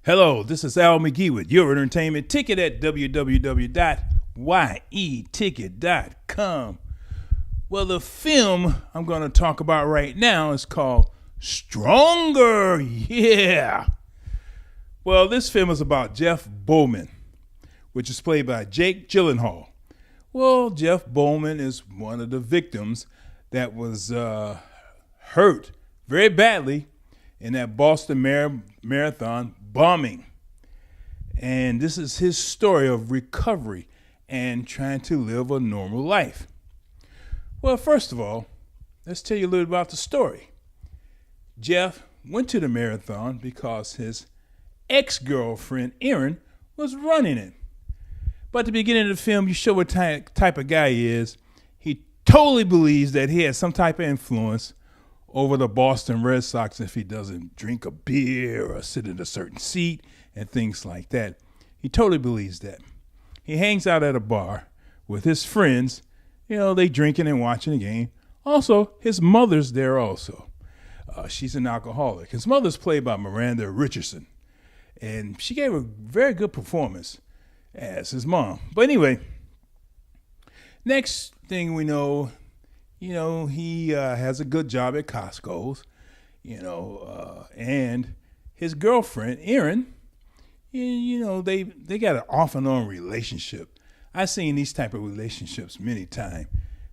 Hello, this is Al McGee with your entertainment ticket at www.yeticket.com. Well, the film I'm going to talk about right now is called Stronger. Yeah. Well, this film is about Jeff Bauman, which is played by Jake Gyllenhaal. Well, Jeff Bauman is one of the victims that was hurt very badly in that Boston Marathon bombing. And this is his story of recovery and trying to live a normal life. Well, first of all, let's tell you a little about the story. Jeff went to the marathon because his ex-girlfriend, Erin, was running it. But at the beginning of the film, you show what type of guy he is. He totally believes that he has some type of influence over the Boston Red Sox if he doesn't drink a beer or sit in a certain seat and things like that. He totally believes that. He hangs out at a bar with his friends. You know, they drinking and watching the game. Also, his mother's there also. She's an alcoholic. His mother's played by Miranda Richardson. And she gave a very good performance as his mom. But anyway, next thing we know, he has a good job at Costco's, and his girlfriend, Erin, they got an off and on relationship. I've seen these type of relationships many times.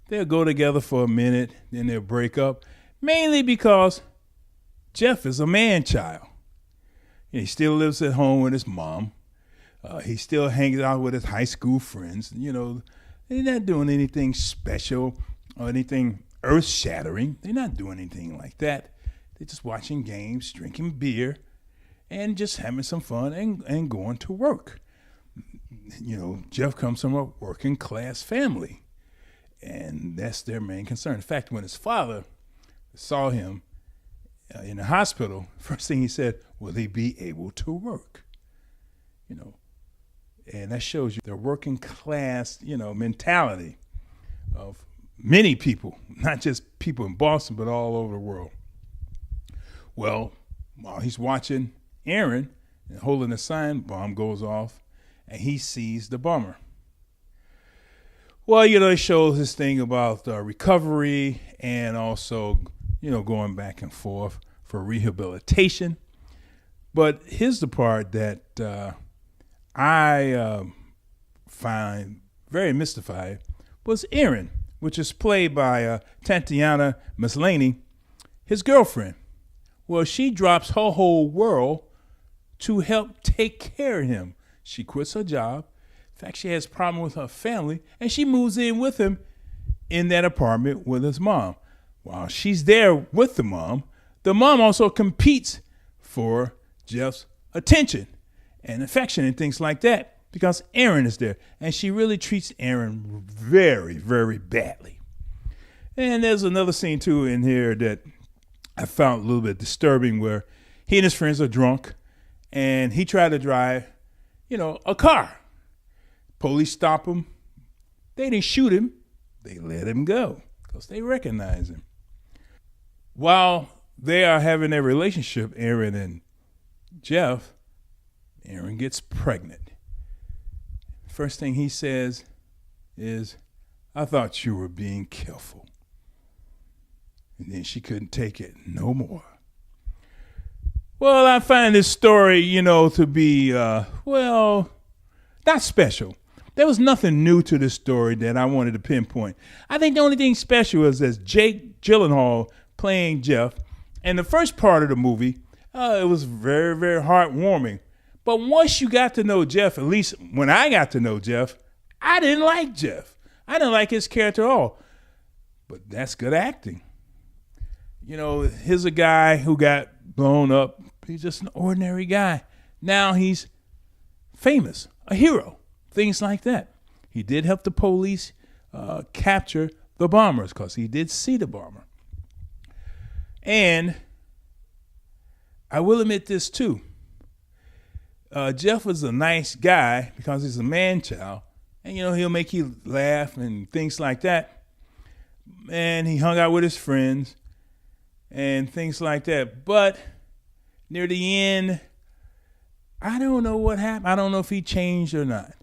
They'll go together for a minute, then they'll break up, mainly because Jeff is a man child. He still lives at home with his mom. He still hangs out with his high school friends. They're not doing anything special or anything earth-shattering. They're not doing anything like that. They're just watching games, drinking beer, and just having some fun and going to work. Jeff comes from a working-class family, and that's their main concern. In fact, when his father saw him in the hospital, first thing he said, will he be able to work? And that shows you the working-class, mentality of many people, not just people in Boston, but all over the world. Well, while he's watching Erin and holding a sign, bomb goes off, and he sees the bomber. Well, it shows this thing about recovery and also, going back and forth for rehabilitation. But here's the part that I find very mystified was Erin, which is played by Tatiana Maslany, his girlfriend. Well, she drops her whole world to help take care of him. She quits her job. In fact, she has a problem with her family, and she moves in with him in that apartment with his mom. While she's there with the mom also competes for Jeff's attention and affection and things like that because Erin is there. And she really treats Erin very, very badly. And there's another scene, too, in here that I found a little bit disturbing where he and his friends are drunk and he tried to drive, a car. Police stop him. They didn't shoot him. They let him go because they recognize him. While they are having their relationship, Erin and Jeff, Erin gets pregnant. First thing he says is, I thought you were being careful. And then she couldn't take it no more. Well, I find this story, to be, not special. There was nothing new to this story that I wanted to pinpoint. I think the only thing special is that Jake Gyllenhaal playing Jeff. And the first part of the movie, it was very, very heartwarming. But once you got to know Jeff, at least when I got to know Jeff, I didn't like Jeff. I didn't like his character at all. But that's good acting. Here's a guy who got blown up. He's just an ordinary guy. Now he's famous, a hero, things like that. He did help the police capture the bombers because he did see the bomber. And I will admit this too. Jeff was a nice guy because he's a man child. And, he'll make you laugh and things like that. And he hung out with his friends and things like that. But near the end, I don't know what happened. I don't know if he changed or not.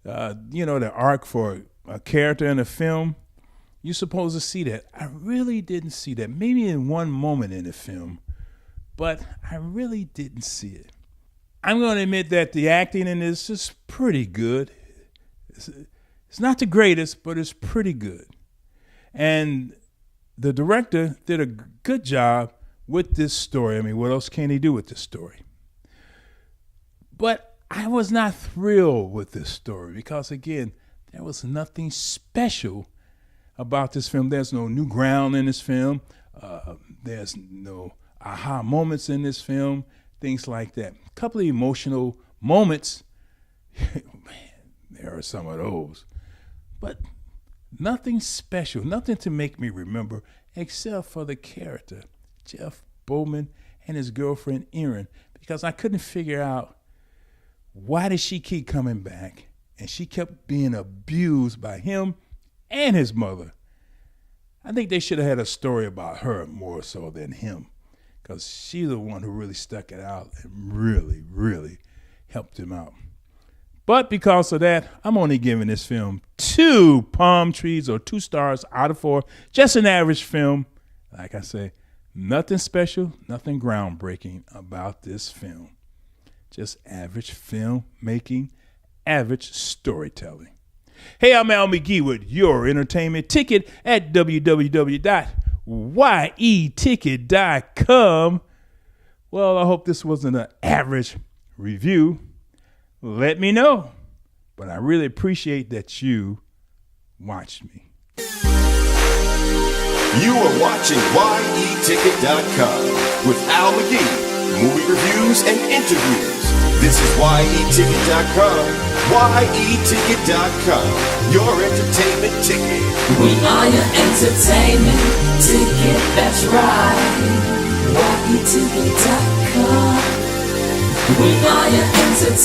The arc for a character in a film, you're supposed to see that. I really didn't see that. Maybe in one moment in the film, but I really didn't see it. I'm going to admit that the acting in this is pretty good. It's not the greatest, but it's pretty good. And the director did a good job with this story. I mean, what else can he do with this story? But I was not thrilled with this story because, again, there was nothing special about this film. There's no new ground in this film. There's no aha moments in this film, things like that. A couple of emotional moments, man, there are some of those. But nothing special, nothing to make me remember except for the character, Jeff Bauman and his girlfriend, Erin, because I couldn't figure out why did she keep coming back, and she kept being abused by him and his mother. I think they should have had a story about her more so than him, because she's the one who really stuck it out and really, really helped him out. But because of that, I'm only giving this film 2 palm trees or 2 stars out of 4. Just an average film. Like I say, nothing special, nothing groundbreaking about this film. Just average filmmaking, average storytelling. Hey, I'm Al McGee with your entertainment ticket at www.yeticket.com. Well, I hope this wasn't an average review. Let me know. But I really appreciate that you watched me. You are watching YETicket.com with Al McGee. Movie reviews and interviews. This is YETicket.com. YETicket.com. Your entertainment ticket. We are your entertainment ticket. That's right. YETicket.com. We are your entertainment